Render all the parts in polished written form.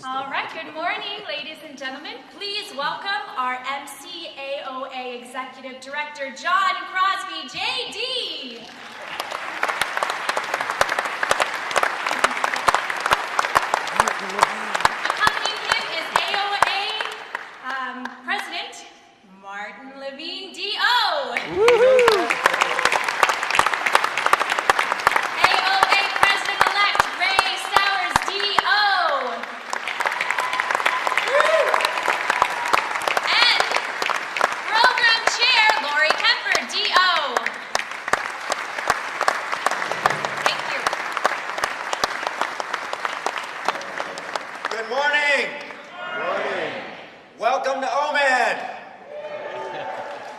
All right, good morning, ladies and gentlemen. Please welcome our MCAOA Executive Director, John Crosby, JD. Accompanying him is AOA President Martin Levine, D.O. AOA President-elect Ray Sowers, D.O. And Program Chair Lori Kemper, D.O. Thank you. Good morning. Good morning. Welcome to OMED.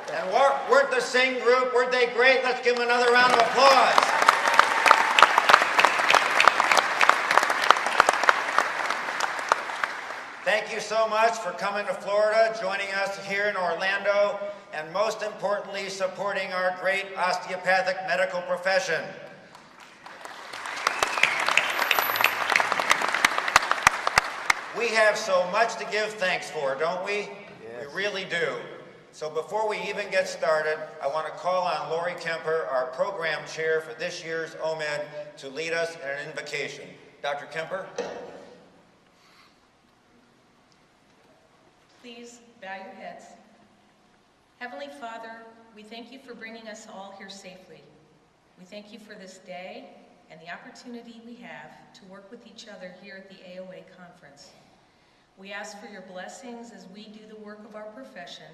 And weren't the sing group, weren't they great? Let's give them another round of applause. Thank you so much for coming to Florida, joining us here in Orlando, and most importantly, supporting our great osteopathic medical profession. We have so much to give thanks for, don't we? Yes. We really do. So before we even get started, I want to call on Lori Kemper, our program chair for this year's OMED, to lead us in an invocation. Dr. Kemper? Please bow your heads. Heavenly Father, we thank you for bringing us all here safely. We thank you for this day and the opportunity we have to work with each other here at the AOA conference. We ask for your blessings as we do the work of our profession,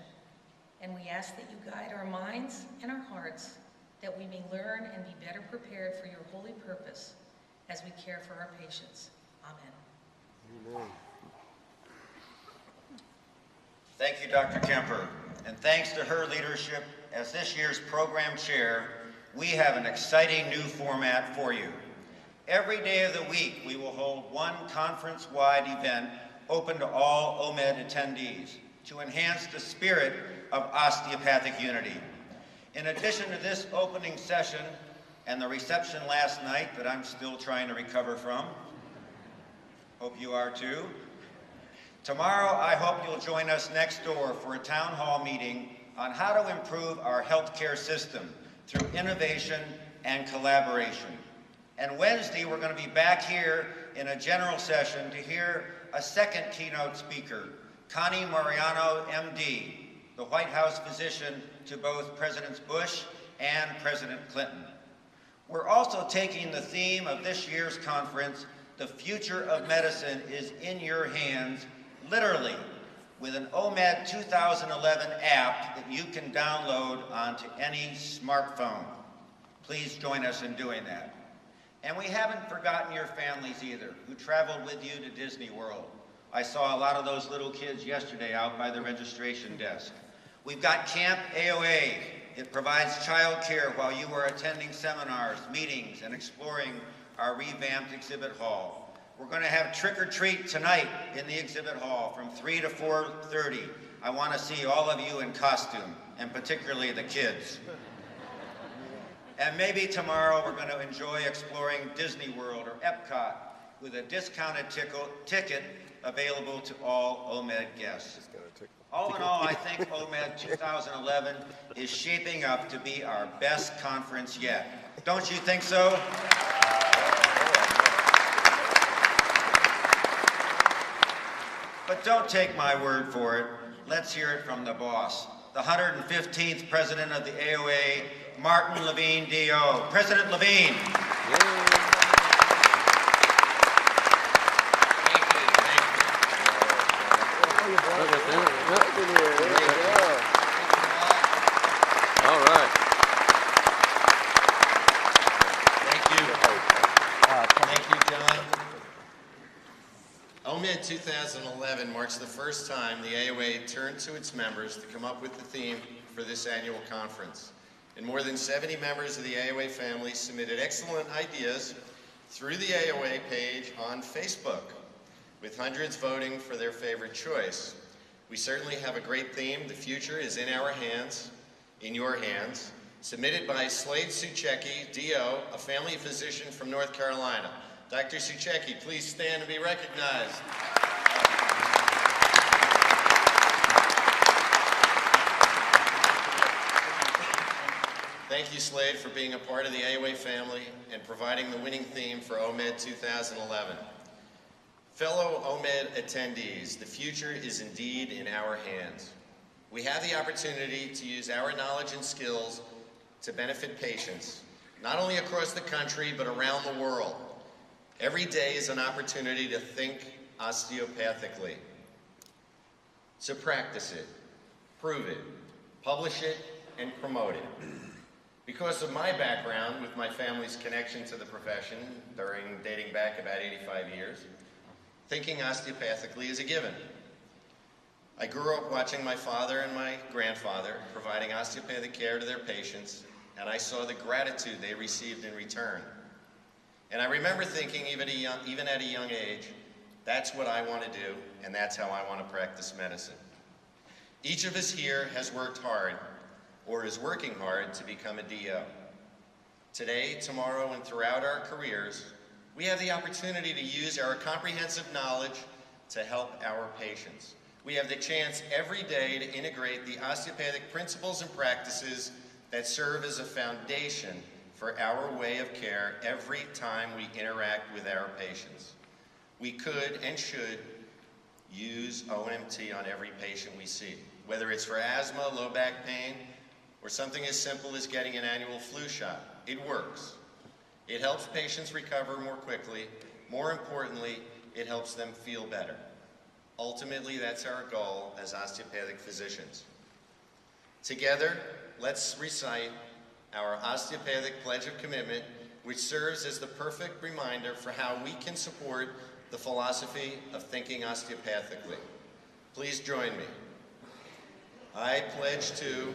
and we ask that you guide our minds and our hearts, that we may learn and be better prepared for your holy purpose as we care for our patients. Amen. Amen. Thank you, Dr. Kemper. And thanks to her leadership as this year's program chair, we have an exciting new format for you. Every day of the week, we will hold one conference-wide event open to all OMED attendees to enhance the spirit of osteopathic unity. In addition to this opening session and the reception last night that I'm still trying to recover from, hope you are too, tomorrow I hope you'll join us next door for a town hall meeting on how to improve our healthcare system through innovation and collaboration. And Wednesday, we're going to be back here in a general session to hear a second keynote speaker, Connie Mariano, MD, the White House physician to both Presidents Bush and President Clinton. We're also taking the theme of this year's conference, The Future of Medicine is in Your Hands, literally, with an OMED 2011 app that you can download onto any smartphone. Please join us in doing that. And we haven't forgotten your families either, who traveled with you to Disney World. I saw a lot of those little kids yesterday out by the registration desk. We've got Camp AOA. It provides child care while you are attending seminars, meetings, and exploring our revamped exhibit hall. We're going to have Trick or Treat tonight in the exhibit hall from 3 to 4:30. I want to see all of you in costume, and particularly the kids. And maybe tomorrow we're going to enjoy exploring Disney World or Epcot with a discounted ticket available to all OMED guests. All in all, I think OMED 2011 is shaping up to be our best conference yet. Don't you think so? But don't take my word for it. Let's hear it from the boss, the 115th president of the AOA, Martin Levine, D.O. President Levine. All right. Thank you, John. OMED 2011 marks the first time the AOA turned to its members to come up with the theme for this annual conference. And more than 70 members of the AOA family submitted excellent ideas through the AOA page on Facebook, with hundreds voting for their favorite choice. We certainly have a great theme. The future is in our hands, in your hands. Submitted by Slade Suchecki, DO, a family physician from North Carolina. Dr. Suchecki, please stand and be recognized. Thank you, Slade, for being a part of the AOA family and providing the winning theme for OMED 2011. Fellow OMED attendees, the future is indeed in our hands. We have the opportunity to use our knowledge and skills to benefit patients, not only across the country, but around the world. Every day is an opportunity to think osteopathically. So practice it, prove it, publish it, and promote it. Because of my background with my family's connection to the profession dating back about 85 years, thinking osteopathically is a given. I grew up watching my father and my grandfather providing osteopathic care to their patients, and I saw the gratitude they received in return. And I remember thinking, even at a young age, that's what I want to do, and that's how I want to practice medicine. Each of us here has worked hard, or is working hard, to become a DO. Today, tomorrow, and throughout our careers, we have the opportunity to use our comprehensive knowledge to help our patients. We have the chance every day to integrate the osteopathic principles and practices that serve as a foundation for our way of care every time we interact with our patients. We could and should use OMT on every patient we see, whether it's for asthma, low back pain, or something as simple as getting an annual flu shot. It works. It helps patients recover more quickly. More importantly, it helps them feel better. Ultimately, that's our goal as osteopathic physicians. Together, let's recite our Osteopathic Pledge of Commitment, which serves as the perfect reminder for how we can support the philosophy of thinking osteopathically. Please join me. I pledge to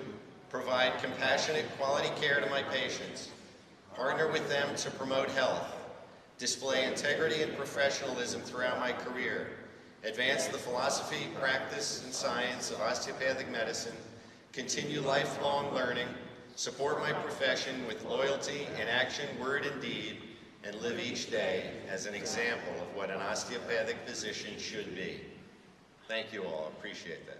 provide compassionate, quality care to my patients, partner with them to promote health, display integrity and professionalism throughout my career, advance the philosophy, practice, and science of osteopathic medicine, continue lifelong learning, support my profession with loyalty in action, word, and deed, and live each day as an example of what an osteopathic physician should be. Thank you all. I appreciate that.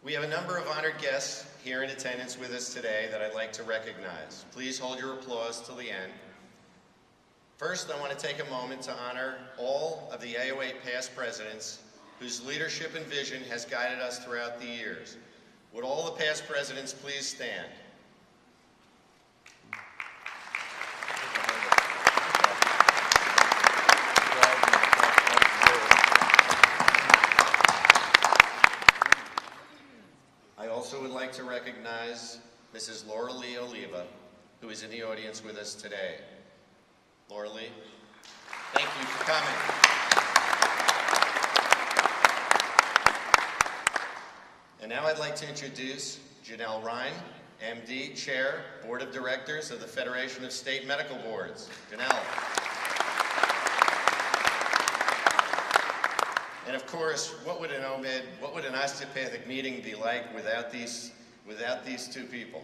We have a number of honored guests here in attendance with us today that I'd like to recognize. Please hold your applause till the end. First, I want to take a moment to honor all of the AOA past presidents whose leadership and vision has guided us throughout the years. Would all the past presidents please stand? I also would like to recognize Mrs. Laura Lee Oliva, who is in the audience with us today. Laura Lee, thank you for coming. And now I'd like to introduce Janelle Ryan, MD, Chair, Board of Directors of the Federation of State Medical Boards. Janelle. And of course, what would an osteopathic meeting be like without these two people?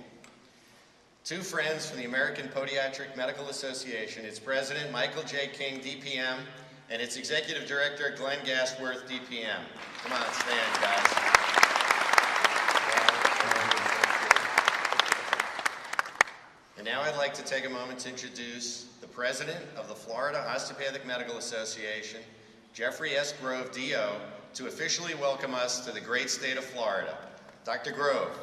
Two friends from the American Podiatric Medical Association, its president, Michael J. King, DPM, and its executive director, Glenn Gasworth, DPM. Come on, stand, guys. And now I'd like to take a moment to introduce the president of the Florida Osteopathic Medical Association, Jeffrey S. Grove, DO, to officially welcome us to the great state of Florida. Dr. Grove.